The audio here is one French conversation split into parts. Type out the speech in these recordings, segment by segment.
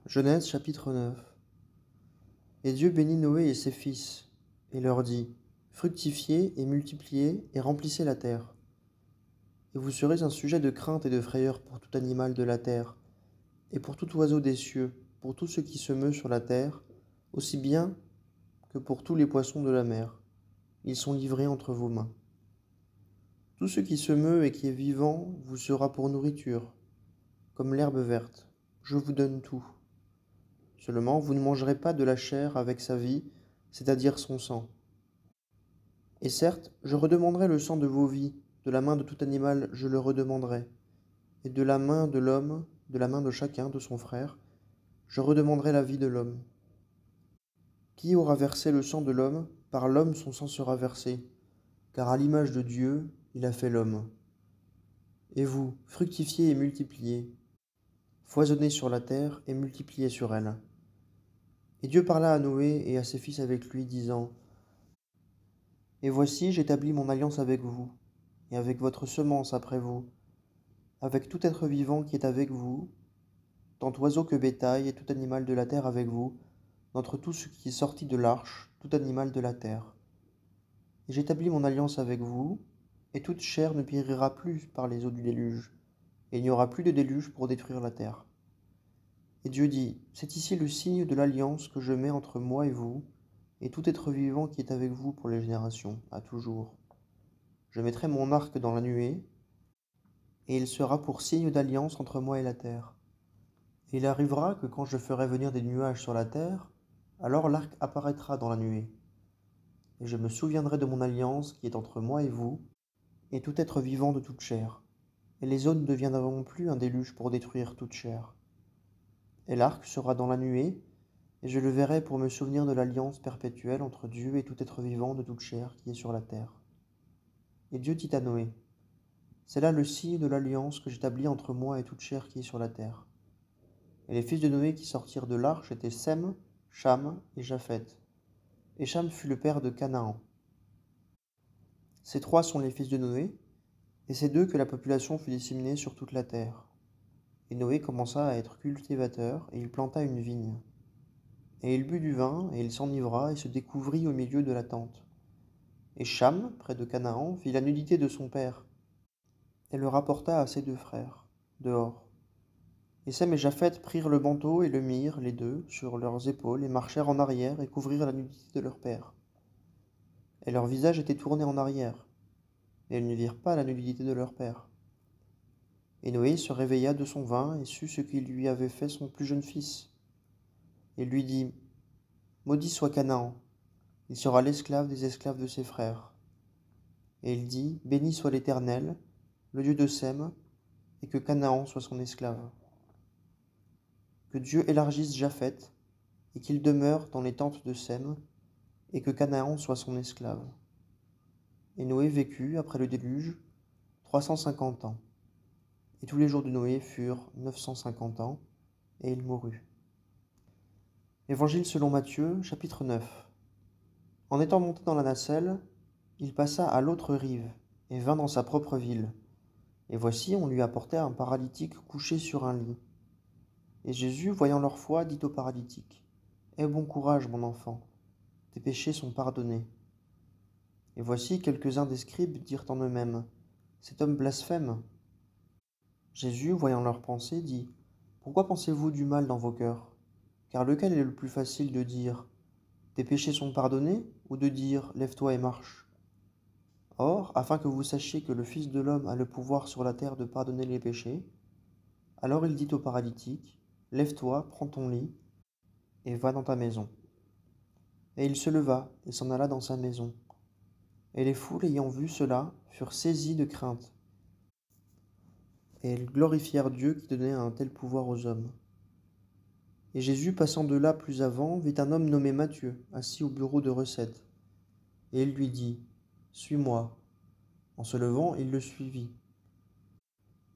Genèse chapitre 9. Et Dieu bénit Noé et ses fils, et leur dit, fructifiez et multipliez et remplissez la terre. Et vous serez un sujet de crainte et de frayeur pour tout animal de la terre, et pour tout oiseau des cieux, pour tout ce qui se meut sur la terre, aussi bien que pour tous les poissons de la mer. Ils sont livrés entre vos mains. Tout ce qui se meut et qui est vivant vous sera pour nourriture, comme l'herbe verte. Je vous donne tout. Seulement, vous ne mangerez pas de la chair avec sa vie, c'est-à-dire son sang. Et certes, je redemanderai le sang de vos vies, de la main de tout animal je le redemanderai, et de la main de l'homme, de la main de chacun, de son frère, je redemanderai la vie de l'homme. Qui aura versé le sang de l'homme, par l'homme son sang sera versé, car à l'image de Dieu, il a fait l'homme. Et vous, fructifiez et multipliez, foisonnez sur la terre et multipliez sur elle. Et Dieu parla à Noé et à ses fils avec lui, disant, et voici, j'établis mon alliance avec vous, et avec votre semence après vous, avec tout être vivant qui est avec vous, tant oiseau que bétail, et tout animal de la terre avec vous, d'entre tout ce qui est sorti de l'arche, tout animal de la terre. Et j'établis mon alliance avec vous, et toute chair ne périra plus par les eaux du déluge, et il n'y aura plus de déluge pour détruire la terre. Et Dieu dit, c'est ici le signe de l'alliance que je mets entre moi et vous, et tout être vivant qui est avec vous pour les générations, à toujours. Je mettrai mon arc dans la nuée, et il sera pour signe d'alliance entre moi et la terre. Et il arrivera que quand je ferai venir des nuages sur la terre, alors l'arc apparaîtra dans la nuée. Et je me souviendrai de mon alliance qui est entre moi et vous, et tout être vivant de toute chair. Et les eaux ne deviendront plus un déluge pour détruire toute chair. Et l'arc sera dans la nuée, et je le verrai pour me souvenir de l'alliance perpétuelle entre Dieu et tout être vivant de toute chair qui est sur la terre. Et Dieu dit à Noé, c'est là le signe de l'alliance que j'établis entre moi et toute chair qui est sur la terre. Et les fils de Noé qui sortirent de l'arche étaient Sem, Cham et Japheth. Et Cham fut le père de Canaan. Ces trois sont les fils de Noé, et c'est d'eux que la population fut disséminée sur toute la terre. Et Noé commença à être cultivateur, et il planta une vigne. Et il but du vin, et il s'enivra, et se découvrit au milieu de la tente. Et Cham, près de Canaan, vit la nudité de son père, et le rapporta à ses deux frères, dehors. Et Sem et Japheth prirent le manteau et le mirent, les deux, sur leurs épaules, et marchèrent en arrière, et couvrirent la nudité de leur père. Et leur visage était tourné en arrière, et ils ne virent pas la nudité de leur père. Et Noé se réveilla de son vin, et sut ce qu'il lui avait fait son plus jeune fils. Et lui dit, maudit soit Canaan, il sera l'esclave des esclaves de ses frères. Et il dit, béni soit l'Éternel, le Dieu de Sem, et que Canaan soit son esclave. Que Dieu élargisse Japheth, et qu'il demeure dans les tentes de Sem, et que Canaan soit son esclave. Et Noé vécut, après le déluge, 350 ans. Et tous les jours de Noé furent 950 ans, et il mourut. Évangile selon Matthieu, chapitre 9. En étant monté dans la nacelle, il passa à l'autre rive, et vint dans sa propre ville. Et voici, on lui apportait un paralytique couché sur un lit. Et Jésus, voyant leur foi, dit au paralytique, aie bon courage, mon enfant, tes péchés sont pardonnés. Et voici, quelques-uns des scribes dirent en eux-mêmes, cet homme blasphème. Jésus, voyant leurs pensées, dit, pourquoi pensez-vous du mal dans vos cœurs? Car lequel est le plus facile de dire, tes péchés sont pardonnés, ou de dire, lève-toi et marche? Or, afin que vous sachiez que le Fils de l'homme a le pouvoir sur la terre de pardonner les péchés, alors il dit au paralytique, lève-toi, prends ton lit, et va dans ta maison. Et il se leva, et s'en alla dans sa maison. Et les foules, ayant vu cela, furent saisies de crainte. Et elles glorifièrent Dieu qui donnait un tel pouvoir aux hommes. Et Jésus, passant de là plus avant, vit un homme nommé Matthieu, assis au bureau de recette. Et il lui dit, suis-moi. En se levant, il le suivit.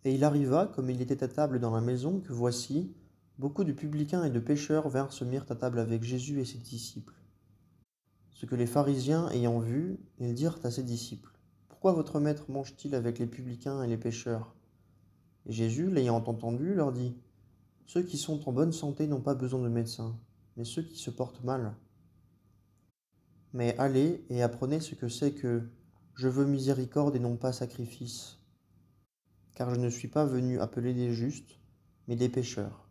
Et il arriva, comme il était à table dans la maison, que voici, beaucoup de publicains et de pécheurs vinrent se mirent à table avec Jésus et ses disciples. Ce que les pharisiens ayant vu, ils dirent à ses disciples, pourquoi votre maître mange-t-il avec les publicains et les pécheurs? Et Jésus, l'ayant entendu, leur dit, Ceux qui sont en bonne santé n'ont pas besoin de médecin, mais ceux qui se portent mal. Mais allez et apprenez ce que c'est que je veux miséricorde et non pas sacrifice, car je ne suis pas venu appeler des justes, mais des pécheurs.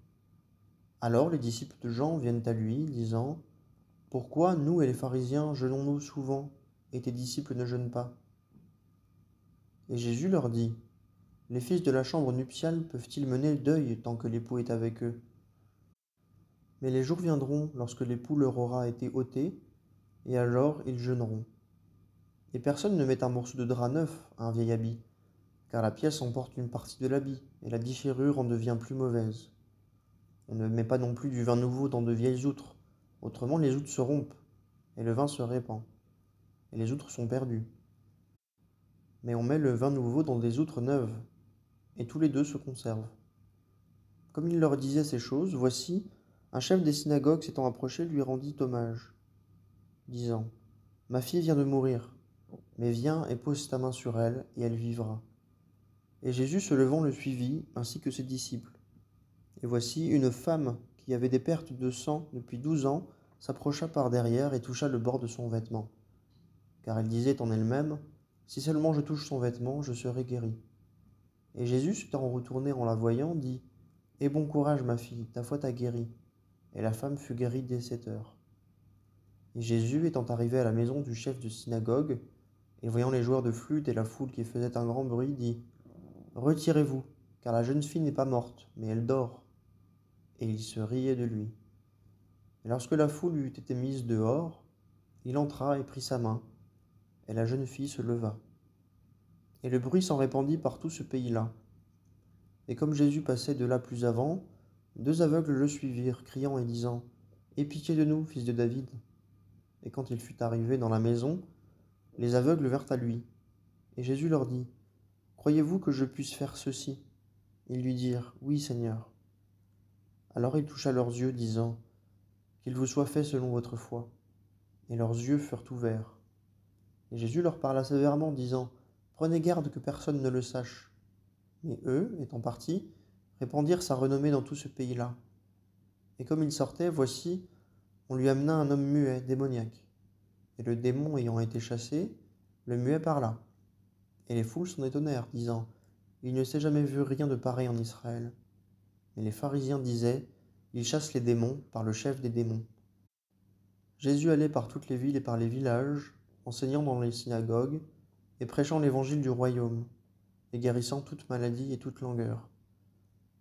Alors les disciples de Jean viennent à lui, disant, pourquoi nous et les pharisiens jeûnons-nous souvent, et tes disciples ne jeûnent pas? Et Jésus leur dit, les fils de la chambre nuptiale peuvent-ils mener le deuil tant que l'époux est avec eux? Mais les jours viendront lorsque l'époux leur aura été ôté, et alors ils jeûneront. Et personne ne met un morceau de drap neuf à un vieil habit, car la pièce emporte une partie de l'habit, et la déchirure en devient plus mauvaise. On ne met pas non plus du vin nouveau dans de vieilles outres, autrement les outres se rompent, et le vin se répand, et les outres sont perdues. Mais on met le vin nouveau dans des outres neuves, et tous les deux se conservent. Comme il leur disait ces choses, voici, un chef des synagogues s'étant approché lui rendit hommage, disant, ma fille vient de mourir, mais viens et pose ta main sur elle, et elle vivra. Et Jésus se levant le suivit, ainsi que ses disciples. Et voici une femme qui avait des pertes de sang depuis 12 ans s'approcha par derrière et toucha le bord de son vêtement. Car elle disait en elle-même, si seulement je touche son vêtement, je serai guérie. Et Jésus, s'étant retourné en la voyant, dit, aie bon courage, ma fille, ta foi t'a guérie. Et la femme fut guérie dès 7 heures. Et Jésus, étant arrivé à la maison du chef de synagogue, et voyant les joueurs de flûte et la foule qui faisait un grand bruit, dit, retirez-vous, car la jeune fille n'est pas morte, mais elle dort. Et il se riait de lui. Et lorsque la foule eut été mise dehors, il entra et prit sa main, et la jeune fille se leva. Et le bruit s'en répandit par tout ce pays-là. Et comme Jésus passait de là plus avant, 2 aveugles le suivirent, criant et disant, aie pitié de nous, fils de David. Et quand il fut arrivé dans la maison, les aveugles vinrent à lui. Et Jésus leur dit, croyez-vous que je puisse faire ceci? Ils lui dirent, oui, Seigneur. Alors il toucha leurs yeux, disant, qu'il vous soit fait selon votre foi. Et leurs yeux furent ouverts. Et Jésus leur parla sévèrement, disant, prenez garde que personne ne le sache. Mais eux, étant partis, répandirent sa renommée dans tout ce pays-là. Et comme il sortait, voici, on lui amena un homme muet, démoniaque. Et le démon ayant été chassé, le muet parla. Et les foules s'en étonnèrent, disant, il ne s'est jamais vu rien de pareil en Israël. Mais les pharisiens disaient, il chasse les démons par le chef des démons. Jésus allait par toutes les villes et par les villages, enseignant dans les synagogues, et prêchant l'évangile du royaume, et guérissant toute maladie et toute langueur.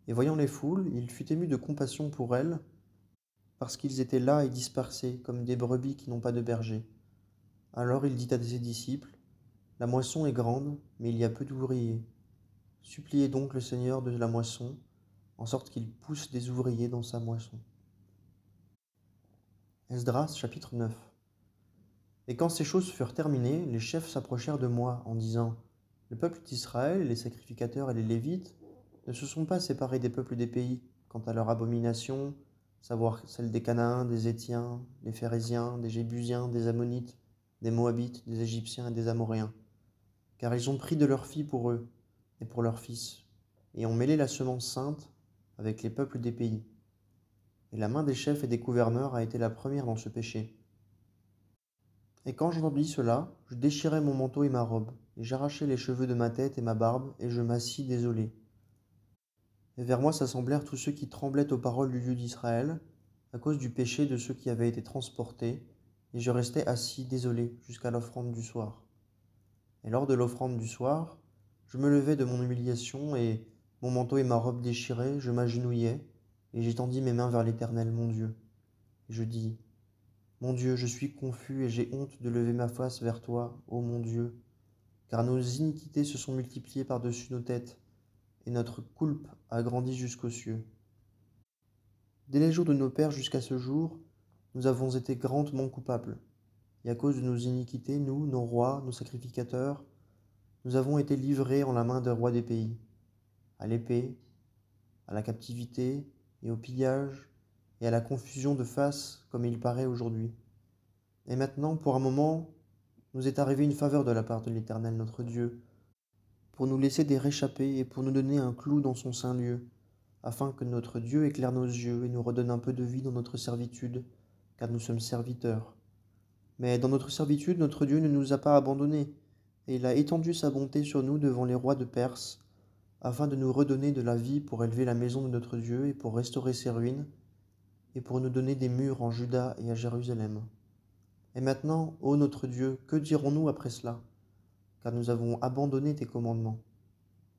Et voyant les foules, il fut ému de compassion pour elles, parce qu'ils étaient là et dispersés, comme des brebis qui n'ont pas de berger. Alors il dit à ses disciples, la moisson est grande, mais il y a peu d'ouvriers. Suppliez donc le Seigneur de la moisson, en sorte qu'il pousse des ouvriers dans sa moisson. Esdras chapitre 9. Et quand ces choses furent terminées, les chefs s'approchèrent de moi, en disant, le peuple d'Israël, les sacrificateurs et les Lévites, ne se sont pas séparés des peuples des pays, quant à leur abomination, savoir celle des Cananéens, des Hétiens, des Phéréziens, des Jébusiens, des Ammonites, des Moabites, des Égyptiens et des Amoréens. Car ils ont pris de leurs filles pour eux, et pour leurs fils, et ont mêlé la semence sainte avec les peuples des pays. Et la main des chefs et des gouverneurs a été la première dans ce péché. Et quand j'entendis cela, je déchirai mon manteau et ma robe, et j'arrachai les cheveux de ma tête et ma barbe, et je m'assis désolé. Et vers moi s'assemblèrent tous ceux qui tremblaient aux paroles du Dieu d'Israël, à cause du péché de ceux qui avaient été transportés, et je restai assis désolé jusqu'à l'offrande du soir. Et lors de l'offrande du soir, je me levai de mon humiliation, et, mon manteau et ma robe déchirés, je m'agenouillai, et j'étendis mes mains vers l'Éternel, mon Dieu. Et je dis, mon Dieu, je suis confus et j'ai honte de lever ma face vers toi, ô mon Dieu, car nos iniquités se sont multipliées par-dessus nos têtes, et notre coulpe a grandi jusqu'aux cieux. Dès les jours de nos pères jusqu'à ce jour, nous avons été grandement coupables, et à cause de nos iniquités, nous, nos rois, nos sacrificateurs, nous avons été livrés en la main des rois des pays, à l'épée, à la captivité et au pillage, et à la confusion de face, comme il paraît aujourd'hui. Et maintenant, pour un moment, nous est arrivée une faveur de la part de l'Éternel notre Dieu, pour nous laisser des réchappés et pour nous donner un clou dans son saint lieu, afin que notre Dieu éclaire nos yeux et nous redonne un peu de vie dans notre servitude, car nous sommes serviteurs. Mais dans notre servitude, notre Dieu ne nous a pas abandonnés, et il a étendu sa bonté sur nous devant les rois de Perse, afin de nous redonner de la vie pour élever la maison de notre Dieu et pour restaurer ses ruines, et pour nous donner des murs en Juda et à Jérusalem. Et maintenant, ô notre Dieu, que dirons-nous après cela? Car nous avons abandonné tes commandements,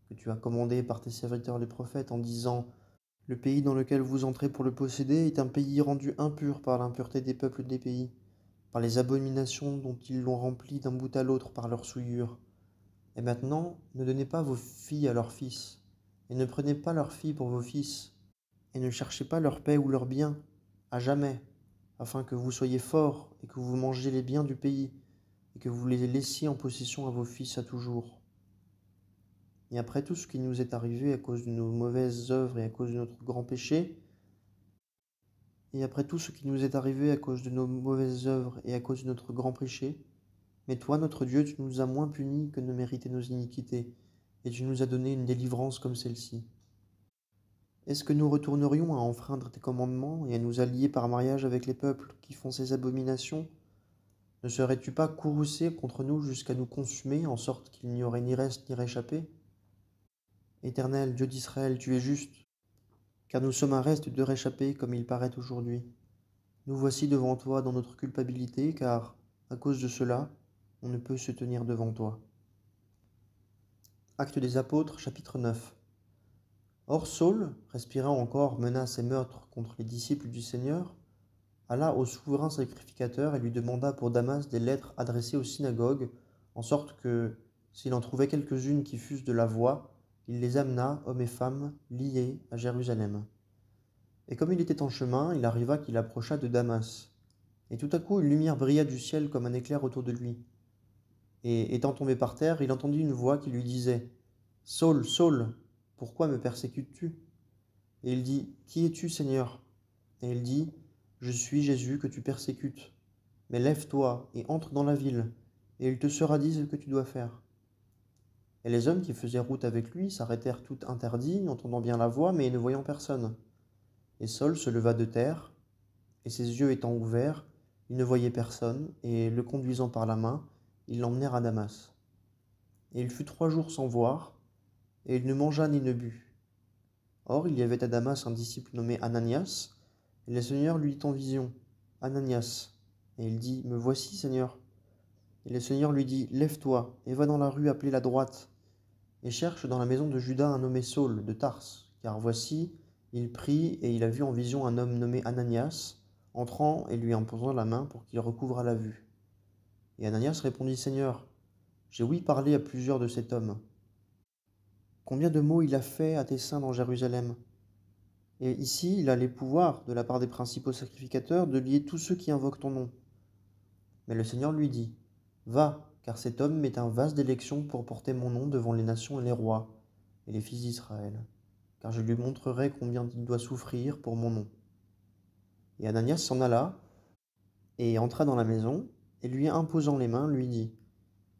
que tu as commandés par tes serviteurs les prophètes en disant: le pays dans lequel vous entrez pour le posséder est un pays rendu impur par l'impureté des peuples des pays, par les abominations dont ils l'ont rempli d'un bout à l'autre par leur souillure. Et maintenant, ne donnez pas vos filles à leurs fils, et ne prenez pas leurs filles pour vos fils, et ne cherchez pas leur paix ou leur bien, à jamais, afin que vous soyez forts et que vous mangiez les biens du pays, et que vous les laissiez en possession à vos fils à toujours. Et après tout ce qui nous est arrivé à cause de nos mauvaises œuvres et à cause de notre grand péché, mais toi, notre Dieu, tu nous as moins punis que ne méritaient nos iniquités, et tu nous as donné une délivrance comme celle-ci. Est-ce que nous retournerions à enfreindre tes commandements et à nous allier par mariage avec les peuples qui font ces abominations? Ne serais-tu pas courroucé contre nous jusqu'à nous consumer, en sorte qu'il n'y aurait ni reste ni réchappé? Éternel, Dieu d'Israël, tu es juste, car nous sommes un reste de réchappés comme il paraît aujourd'hui. Nous voici devant toi dans notre culpabilité, car, à cause de cela, on ne peut se tenir devant toi. Actes des Apôtres, chapitre 9. Or Saul, respirant encore menaces et meurtres contre les disciples du Seigneur, alla au souverain sacrificateur et lui demanda pour Damas des lettres adressées aux synagogues, en sorte que, s'il en trouvait quelques-unes qui fussent de la voie, il les amena, hommes et femmes, liés, à Jérusalem. Et comme il était en chemin, il arriva qu'il approcha de Damas. Et tout à coup, une lumière brilla du ciel comme un éclair autour de lui. Et étant tombé par terre, il entendit une voix qui lui disait: Saul, Saul, pourquoi me persécutes-tu? Et il dit: Qui es-tu, Seigneur? Et il dit: Je suis Jésus que tu persécutes. Mais lève-toi et entre dans la ville, et il te sera dit ce que tu dois faire. Et les hommes qui faisaient route avec lui s'arrêtèrent tout interdits, entendant bien la voix, mais ne voyant personne. Et Saul se leva de terre, et ses yeux étant ouverts, il ne voyait personne, et le conduisant par la main, ils l'emmenèrent à Damas. Et il fut 3 jours sans voir, et il ne mangea ni ne but. Or il y avait à Damas un disciple nommé Ananias, et le Seigneur lui dit en vision: Ananias. Et il dit: Me voici, Seigneur. Et le Seigneur lui dit: Lève-toi, et va dans la rue appelée la droite, et cherche dans la maison de Juda un nommé Saul de Tarse, car voici, il prie, et il a vu en vision un homme nommé Ananias, entrant et lui imposant la main pour qu'il recouvrât la vue. Et Ananias répondit: Seigneur, j'ai ouï parler à plusieurs de cet homme. Combien de maux il a fait à tes saints dans Jérusalem. Et ici, il a les pouvoirs, de la part des principaux sacrificateurs, de lier tous ceux qui invoquent ton nom. Mais le Seigneur lui dit: Va, car cet homme est un vase d'élection pour porter mon nom devant les nations et les rois, et les fils d'Israël, car je lui montrerai combien il doit souffrir pour mon nom. Et Ananias s'en alla, et entra dans la maison, et lui imposant les mains, lui dit: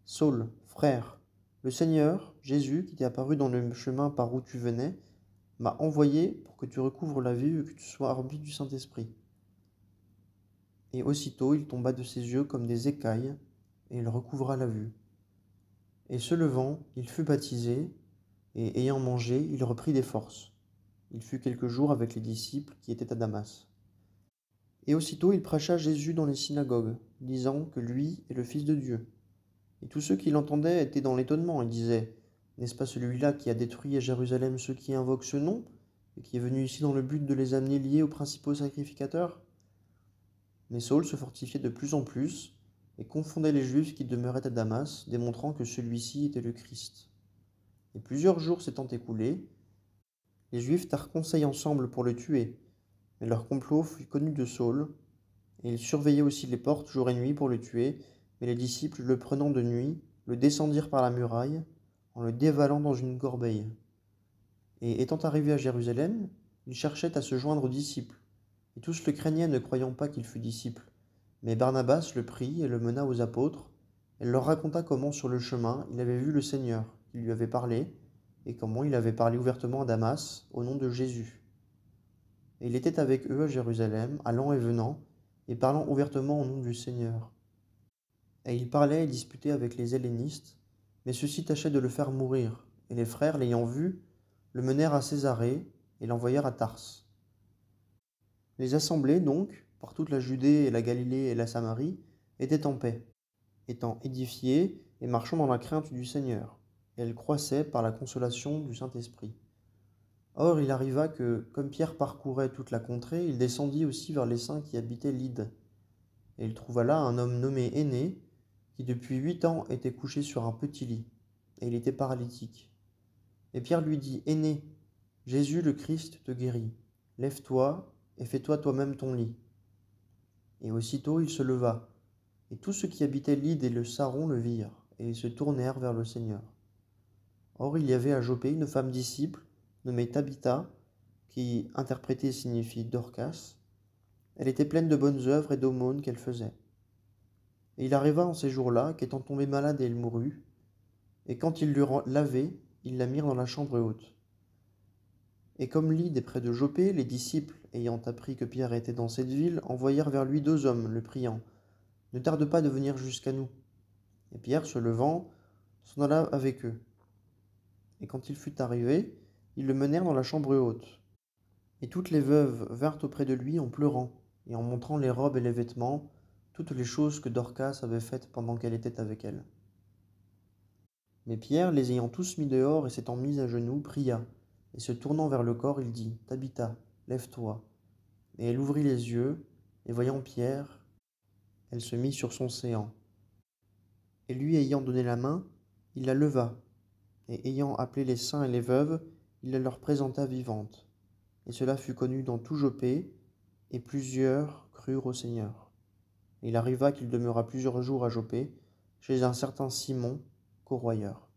Saul, frère, le Seigneur, Jésus, qui t'est apparu dans le chemin par où tu venais, m'a envoyé pour que tu recouvres la vue et que tu sois rempli du Saint-Esprit. Et aussitôt il tomba de ses yeux comme des écailles, et il recouvra la vue. Et se levant, il fut baptisé, et ayant mangé, il reprit des forces. Il fut quelques jours avec les disciples qui étaient à Damas. Et aussitôt il prêcha Jésus dans les synagogues, disant que lui est le Fils de Dieu. Et tous ceux qui l'entendaient étaient dans l'étonnement et disaient: N'est-ce pas celui-là qui a détruit à Jérusalem ceux qui invoquent ce nom, et qui est venu ici dans le but de les amener liés aux principaux sacrificateurs? Mais Saul se fortifiait de plus en plus, et confondait les Juifs qui demeuraient à Damas, démontrant que celui-ci était le Christ. Et plusieurs jours s'étant écoulés, les Juifs tinrent conseil ensemble pour le tuer, mais leur complot fut connu de Saul, et ils surveillaient aussi les portes jour et nuit pour le tuer, mais les disciples, le prenant de nuit, le descendirent par la muraille, en le dévalant dans une corbeille. Et étant arrivés à Jérusalem, ils cherchaient à se joindre aux disciples, et tous le craignaient, ne croyant pas qu'il fût disciple. Mais Barnabas le prit et le mena aux apôtres, et leur raconta comment sur le chemin il avait vu le Seigneur, qui lui avait parlé, et comment il avait parlé ouvertement à Damas au nom de Jésus. Et il était avec eux à Jérusalem, allant et venant, et parlant ouvertement au nom du Seigneur. Et il parlait et disputait avec les hellénistes, mais ceux-ci tâchaient de le faire mourir, et les frères, l'ayant vu, le menèrent à Césarée et l'envoyèrent à Tarse. Les assemblées, donc, par toute la Judée et la Galilée et la Samarie, étaient en paix, étant édifiées et marchant dans la crainte du Seigneur, et elles croissaient par la consolation du Saint-Esprit. Or il arriva que, comme Pierre parcourait toute la contrée, il descendit aussi vers les saints qui habitaient Lyde. Et il trouva là un homme nommé Énée, qui depuis 8 ans était couché sur un petit lit, et il était paralytique. Et Pierre lui dit, Énée, Jésus le Christ te guérit. Lève-toi et fais-toi toi-même ton lit. Et aussitôt il se leva, et tous ceux qui habitaient Lyde et le Saron le virent, et ils se tournèrent vers le Seigneur. Or il y avait à Joppé une femme disciple, nommée Tabitha, qui, interprétée, signifie Dorcas. Elle était pleine de bonnes œuvres et d'aumônes qu'elle faisait. Et il arriva en ces jours-là qu'étant tombée malade, elle mourut, et quand ils l'eurent lavée, ils la mirent dans la chambre haute. Et comme Lyde est près de Joppé, les disciples, ayant appris que Pierre était dans cette ville, envoyèrent vers lui 2 hommes, le priant, « Ne tarde pas de venir jusqu'à nous. » Et Pierre, se levant, s'en alla avec eux. Et quand il fut arrivé, ils le menèrent dans la chambre haute. Et toutes les veuves vinrent auprès de lui en pleurant, et en montrant les robes et les vêtements, toutes les choses que Dorcas avait faites pendant qu'elle était avec elle. Mais Pierre, les ayant tous mis dehors et s'étant mis à genoux, pria, et se tournant vers le corps, il dit, « Tabitha, lève-toi. » Et elle ouvrit les yeux, et voyant Pierre, elle se mit sur son séant. Et lui ayant donné la main, il la leva, et ayant appelé les saints et les veuves, il la leur présenta vivante. Et cela fut connu dans tout Joppé, et plusieurs crurent au Seigneur. Et il arriva qu'il demeura plusieurs jours à Joppé, chez un certain Simon, corroyeur.